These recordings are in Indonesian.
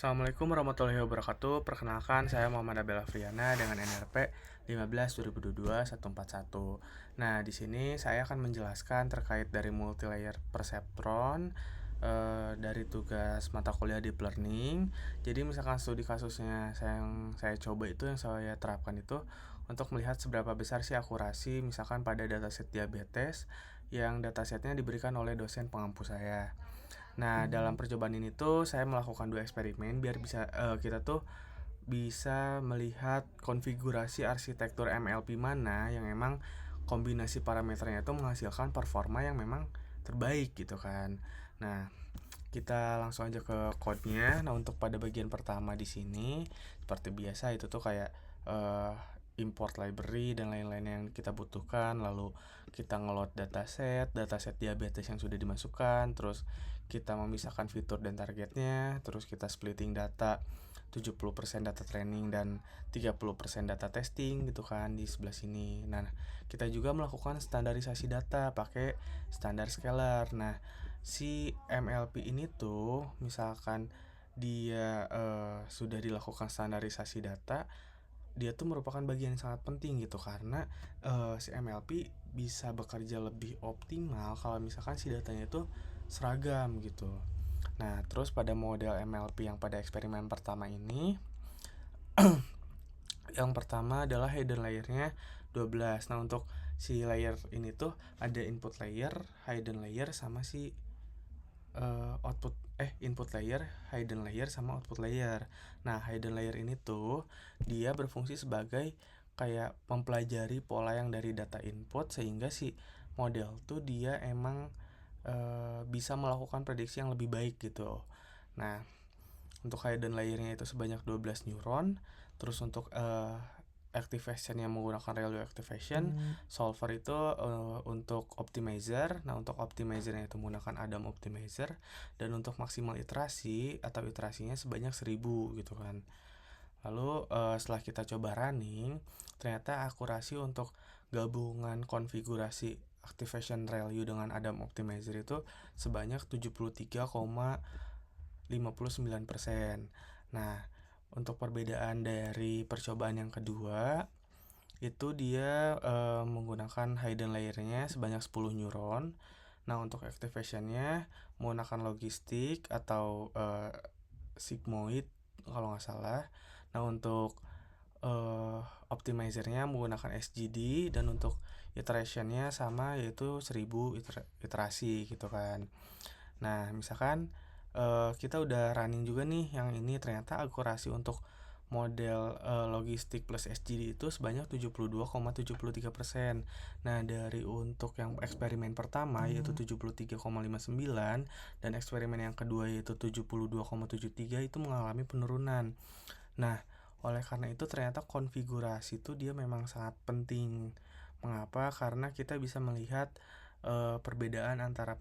Assalamualaikum warahmatullahi wabarakatuh. Perkenalkan, saya Muhammad Abel Afriana dengan NRP 15/2022-141. Nah, di sini saya akan menjelaskan terkait dari multilayer perceptron dari tugas mata kuliah deep learning. Jadi misalkan studi kasusnya yang saya coba itu, yang saya terapkan itu untuk melihat seberapa besar sih akurasi misalkan pada dataset diabetes yang datasetnya diberikan oleh dosen pengampu saya. Nah, dalam percobaan ini tuh saya melakukan 2 eksperimen biar kita tuh bisa melihat konfigurasi arsitektur MLP mana yang emang kombinasi parameternya itu menghasilkan performa yang memang terbaik gitu kan. Nah, kita langsung aja ke code-nya. Nah, untuk pada bagian pertama di sini seperti biasa itu tuh kayak eh, import library dan lain-lain yang kita butuhkan, lalu kita ngeload dataset diabetes yang sudah dimasukkan, terus kita memisahkan fitur dan targetnya, terus kita splitting data 70% data training dan 30% data testing gitu kan di sebelah sini. Nah, kita juga melakukan standarisasi data pakai standar scalar. Nah, si MLP ini tuh misalkan dia sudah dilakukan standarisasi data, dia tuh merupakan bagian yang sangat penting gitu karena si MLP bisa bekerja lebih optimal kalau misalkan si datanya itu seragam gitu. Nah, terus pada model MLP yang pada eksperimen pertama ini, yang pertama adalah hidden layer-nya 12. Nah, untuk si layer ini tuh ada input layer, hidden layer sama si input layer, hidden layer sama output layer. Nah, hidden layer ini tuh dia berfungsi sebagai kayak mempelajari pola yang dari data input sehingga si model tuh dia emang bisa melakukan prediksi yang lebih baik gitu. Nah, untuk hidden layernya itu sebanyak 12 neuron. Terus untuk activation yang menggunakan ReLU activation, solver itu untuk optimizer. Nah, untuk optimizernya itu menggunakan Adam optimizer, dan untuk maksimal iterasi atau iterasinya sebanyak 1000 gitu kan. Lalu setelah kita coba running, ternyata akurasi untuk gabungan konfigurasi activation ReLU dengan Adam optimizer itu sebanyak 73,59%. Nah, untuk perbedaan dari percobaan yang kedua, itu dia menggunakan hidden layernya sebanyak 10 neuron. Nah, untuk activationnya menggunakan logistik atau sigmoid kalau nggak salah. Nah, untuk optimizernya menggunakan SGD, dan untuk iterationnya sama, yaitu 1000 iterasi gitu kan. Nah, misalkan kita udah running juga nih yang ini, ternyata akurasi untuk model logistik plus SGD itu sebanyak 72,73%. Nah, dari untuk yang eksperimen pertama yaitu 73,59 dan eksperimen yang kedua yaitu 72,73 itu mengalami penurunan. Nah, oleh karena itu ternyata konfigurasi itu dia memang sangat penting. Mengapa? Karena kita bisa melihat perbedaan antara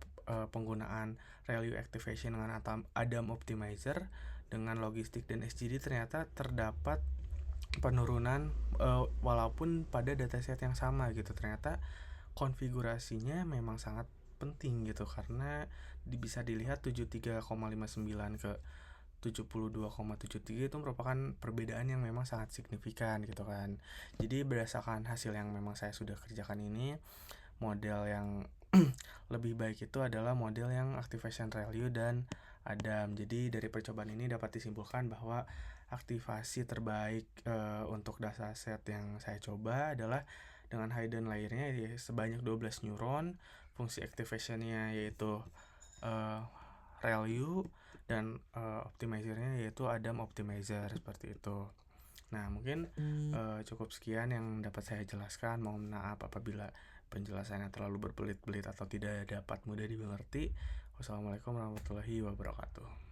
penggunaan ReLU activation dengan Adam optimizer dengan logistik dan SGD, ternyata terdapat penurunan walaupun pada dataset yang sama gitu. Ternyata konfigurasinya memang sangat penting gitu karena bisa dilihat 73,59 ke 72,73 itu merupakan perbedaan yang memang sangat signifikan gitu kan. Jadi berdasarkan hasil yang memang saya sudah kerjakan ini, model yang lebih baik itu adalah model yang activation ReLU dan Adam. Jadi dari percobaan ini dapat disimpulkan bahwa aktivasi terbaik untuk dataset yang saya coba adalah dengan hidden layernya sebanyak 12 neuron, fungsi activationnya yaitu ReLU, dan optimizernya yaitu Adam optimizer seperti itu. Nah, mungkin cukup sekian yang dapat saya jelaskan. Mohon maaf apabila penjelasannya terlalu berbelit-belit atau tidak dapat mudah dimengerti. Wassalamualaikum warahmatullahi wabarakatuh.